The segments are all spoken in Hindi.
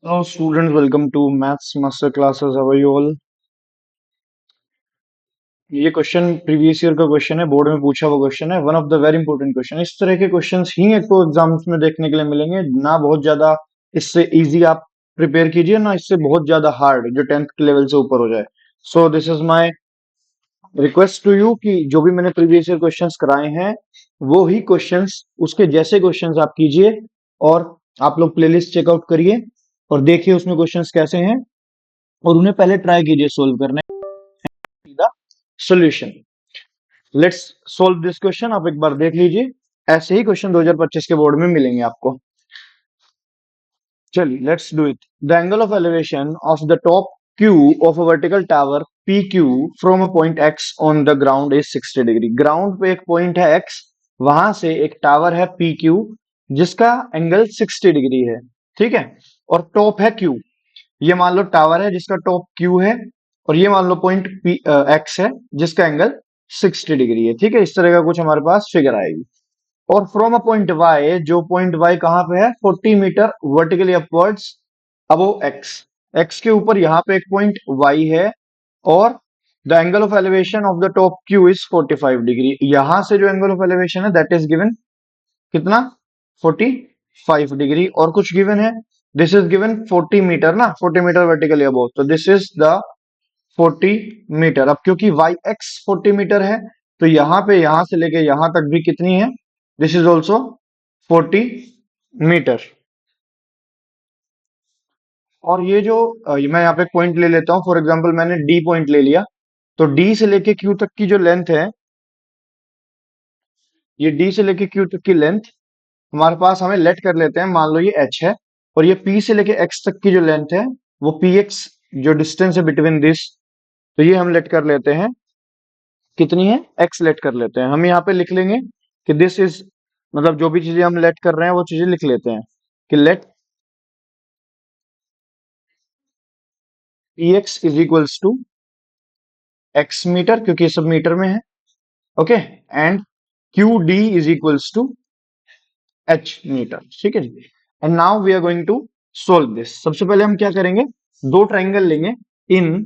Hello students, welcome to Maths Master Classes. How are you all? ये क्वेश्चन प्रीवियस ईयर का क्वेश्चन है, बोर्ड में पूछा हुआ क्वेश्चन है, one of the very important question. इस तरह के क्वेश्चंस ही आपको एग्जाम्स में देखने के लिए मिलेंगे ना। बहुत ज्यादा इससे इजी आप प्रिपेयर कीजिए ना, इससे बहुत ज्यादा हार्ड जो 10th के लेवल से ऊपर हो जाए। So this is my request to you कि जो भी मैंने प्रीवियस ईयर क्वेश्चंस कराए हैं वो ही क्वेश्चंस, उसके जैसे क्वेश्चंस आप कीजिए और आप लोग प्लेलिस्ट चेकआउट करिए और देखिए उसमें क्वेश्चंस कैसे हैं और उन्हें पहले ट्राई कीजिए सोल्व करने का solution. Let's solve this question. आप एक बार देख लीजिए, ऐसे ही क्वेश्चन 2025 के बोर्ड में मिलेंगे आपको। चलिए let's do it. The angle of elevation of the top Q of a vertical tower P Q from a point x on the ground is 60 degree. Ground पे एक पॉइंट है एक्स, वहां से एक टावर है पी क्यू जिसका एंगल 60 डिग्री है, ठीक है। और टॉप है क्यू, ये मान लो टावर है जिसका टॉप क्यू है और ये मान लो पॉइंट पी एक्स है जिसका एंगल 60 डिग्री है, ठीक है। इस तरह का कुछ हमारे पास फिगर आएगी। और फ्रॉम अ पॉइंट वाई, जो पॉइंट वाई कहां पे है 40 मीटर वर्टिकली अपवर्ड्स अबो एक्स, एक्स के ऊपर यहाँ पे एक पॉइंट वाई है और the angle of elevation of the top Q is 45 degree. यहां से जो एंगल ऑफ एलिवेशन है दैट इज गिवन कितना 45 डिग्री। और कुछ गिवन है, दिस इज गिवन 40 मीटर ना, 40 मीटर वर्टिकली अबोव, तो दिस इज द 40 मीटर। अब क्योंकि वाई एक्स 40 मीटर है तो यहाँ पे यहां से लेके यहां तक भी कितनी है, दिस इज ऑल्सो 40 मीटर। और ये जो मैं यहाँ पे पॉइंट ले लेता हूँ, फॉर एग्जांपल मैंने डी पॉइंट ले लिया, तो डी से लेके क्यू तक की जो लेंथ है, ये डी से लेके क्यू तक की लेंथ हमारे पास, हमें लेट कर लेते हैं, मान लो ये एच है। और ये पी से लेके एक्स तक की जो लेंथ है वो पी एक्स, जो डिस्टेंस है बिटवीन दिस, तो ये हम लेट कर लेते हैं, कितनी है एक्स लेट कर लेते हैं। हम यहाँ पे लिख लेंगे कि दिस इज, मतलब जो भी चीजें हम लेट कर रहे हैं वो चीजें लिख लेते हैं कि let P X is equals to X metre, क्योंकि ये सब मीटर में है, okay. And Q D is equals to H metre, ठीक है जी। And now we are going to solve this. सबसे पहले हम क्या करेंगे, दो ट्राइंगल लेंगे। इन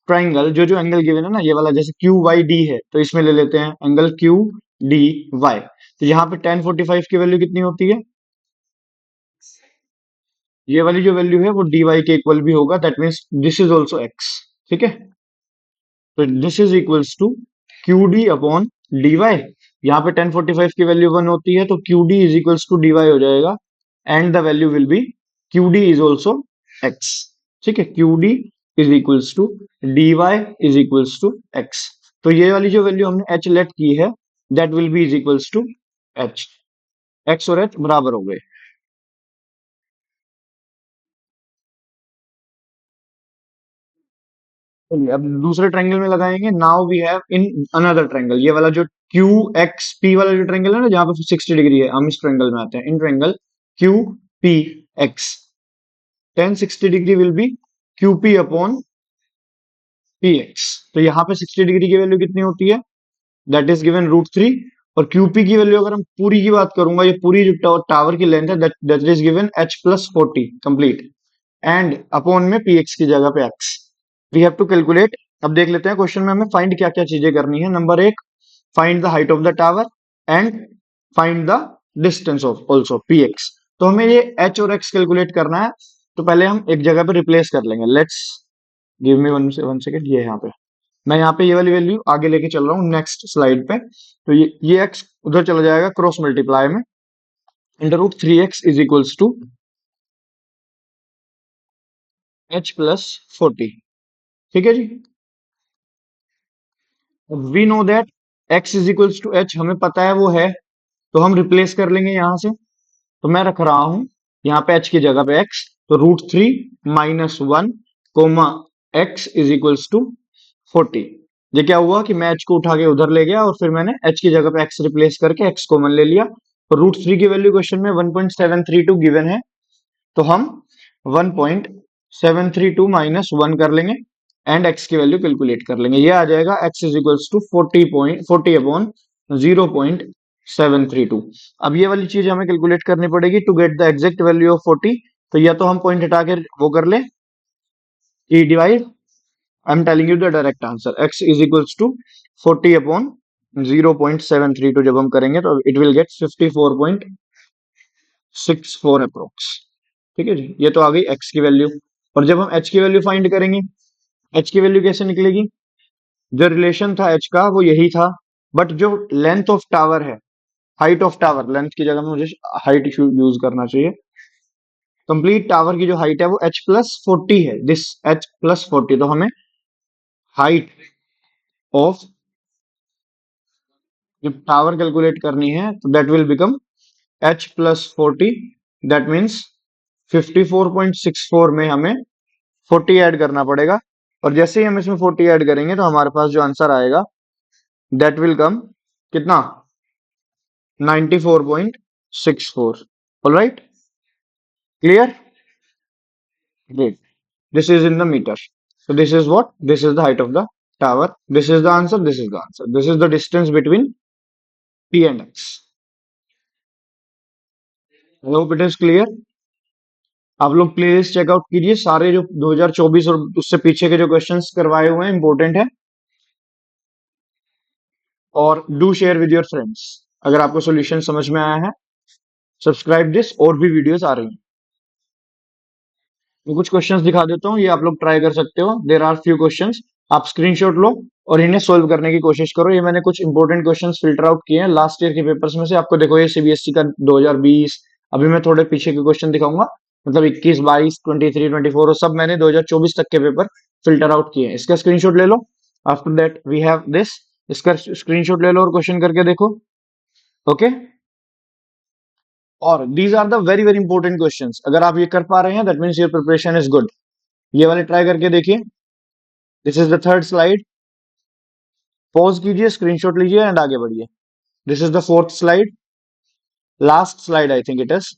ट्राइंगल जो जो एंगल गिवन है ना, ये वाला जैसे क्यू वाई डी है तो इसमें ले लेते हैं एंगल क्यू डी वाई। तो यहाँ पे 1045 की वैल्यू कितनी होती है, ये वाली जो वैल्यू है वो डी वाई के इक्वल भी होगा, that means this is also X, ठीक है। तो this is equals to Q D upon D Y. यहाँ पे 1045 की वैल्यू 1 होती है तो Q D is equals to D Y हो जाएगा। And the value will be Q D is also X, ठीक है। Q D is equals to D Y is equals to X. तो ये वाली जो वैल्यू हमने एच लेट की है that will be is equals to H, X और एच बराबर हो गए। चलिए अब दूसरे ट्रायंगल में लगाएंगे। Now we have in another triangle, ये वाला जो क्यू एक्स पी वाला जो ट्रायंगल है ना जहां पे 60 डिग्री है, हम इस ट्रायंगल में आते हैं। In triangle Q P x, 1060 degree will be Q P upon P x. तो यहाँ पे 60 डिग्री की वैल्यू कितनी होती है, दैट इज गिवन √3। और क्यूपी की वैल्यू अगर हम पूरी की बात करूंगा, ये पूरी जो टावर की लेंथ है that is given H plus 40 complete, and upon में पी एक्स की जगह पे X. We have to calculate. अब देख लेते हैं क्वेश्चन में हमें फाइंड क्या क्या चीजें करनी है। नंबर एक, find the height of the tower and find the distance of also P x. तो हमें ये एच और एक्स कैलकुलेट करना है, तो पहले हम एक जगह पे रिप्लेस कर लेंगे। Let's give me one second. ये यहाँ पे मैं यहाँ पे ये वाली वैल्यू आगे लेके चल रहा हूँ नेक्स्ट स्लाइड पे, तो ये एक्स उधर चला जाएगा क्रॉस मल्टीप्लाई में। √3x is equals to H plus 40, ठीक है जी। We know that x is equals to H, हमें पता है वो है, तो हम रिप्लेस कर लेंगे यहाँ से। तो मैं रख रहा हूं यहाँ पे h की जगह पे x, तो √3 -1 comma x is equals to 40। ये क्या हुआ कि मैं h को उठा के उधर ले गया और फिर मैंने h की जगह पे x रिप्लेस करके x कॉमन ले लिया। तो √3 की वैल्यू क्वेश्चन में 1.732 गिवन है, तो हम 1.732 -1 कर लेंगे एंड x की वैल्यू कैलकुलेट कर लेंगे। ये आ जाएगा x is equals to 40 upon 0.732। अब ये वाली चीज हमें कैलकुलेट करनी पड़ेगी to get the exact value of 40। तो या तो हम पॉइंट हटा के वो कर ले ई divide, I am telling you the direct answer, x is equals to 40 upon 0.732 जब हम करेंगे तो इट विल गेट 54.64 अप्रोक्स। ठीक है जी, ये तो आ गई x की वैल्यू। और जब हम h की वैल्यू फाइंड करेंगे, h की वैल्यू कैसे निकलेगी? जो रिलेशन था h का वो यही था, बट जो लेंथ ऑफ टावर है, हाइट ऑफ टावर, लेंथ की जगह में मुझे हाइट यूज करना चाहिए। कंप्लीट टावर की जो हाइट है वो h+40 है, दिस h+40, तो हमें हाइट ऑफ जब टावर कैलकुलेट करनी है तो that will become h+40, that means 54.64 में हमें 40 ऐड करना पड़ेगा। और जैसे ही हम इसमें 40 ऐड करेंगे तो हमारे पास जो आंसर आएगा दैट विल कम कितना, 94.64। Alright, clear, great. This is in the meter. So this is what? This is the height of the tower. This is the answer. This is the answer. This is the distance between P and X. I hope it is clear. आप लोग प्लेलिस्ट चेकआउट कीजिए, सारे जो 2024 और उससे पीछे के जो क्वेश्चंस करवाए हुए हैं इंपॉर्टेंट है। और do share with your friends अगर आपको सॉल्यूशन समझ में आया है। सब्सक्राइब दिस, और भी वीडियोस आ रही हैं। मैं कुछ क्वेश्चंस दिखा देता हूँ, ये आप लोग ट्राई कर सकते हो। देर आर फ्यू क्वेश्चंस, आप स्क्रीनशॉट लो और इन्हें सोल्व करने की कोशिश करो। ये मैंने कुछ इंपॉर्टेंट क्वेश्चंस फिल्टर आउट किए हैं लास्ट ईयर के पेपर्स में से। आपको देखो ये सीबीएसई का 2020, अभी मैं थोड़े पीछे के क्वेश्चन दिखाऊंगा, मतलब 21, 22, 23, 24 और सब मैंने 2024 तक के पेपर फिल्टर आउट किए हैं। इसका स्क्रीनशॉट ले लो। After that we have this, इसका स्क्रीनशॉट ले लो और क्वेश्चन करके देखो। ओके, और these are the very very important questions. अगर आप ये कर पा रहे हैं that means your preparation is good. ये वाले ट्राई करके देखिए। This is the third slide, pause कीजिए, स्क्रीनशॉट लीजिए एंड आगे बढ़िए। This is the fourth slide, last slide I think it is.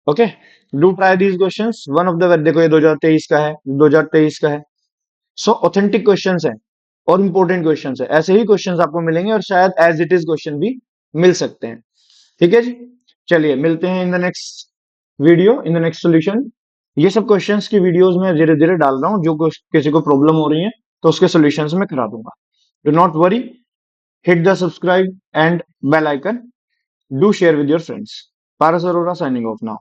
Okay, do try these questions. One of the, देखो ये 2023 का है, 2023 का है। सो ऑथेंटिक क्वेश्चंस है और इंपॉर्टेंट क्वेश्चंस है। ऐसे ही क्वेश्चंस आपको मिलेंगे और शायद एज इट इज क्वेश्चन भी मिल सकते हैं। ठीक है जी, चलिए मिलते हैं in the next video, in the next solution. ये सब क्वेश्चंस की वीडियोस में धीरे धीरे डाल रहा हूँ, जो किसी को प्रॉब्लम हो रही है तो उसके सोल्यूशंस में करा दूंगा। Do not worry, hit the subscribe and bell icon. Do share with your friends. Paras Arora signing off now.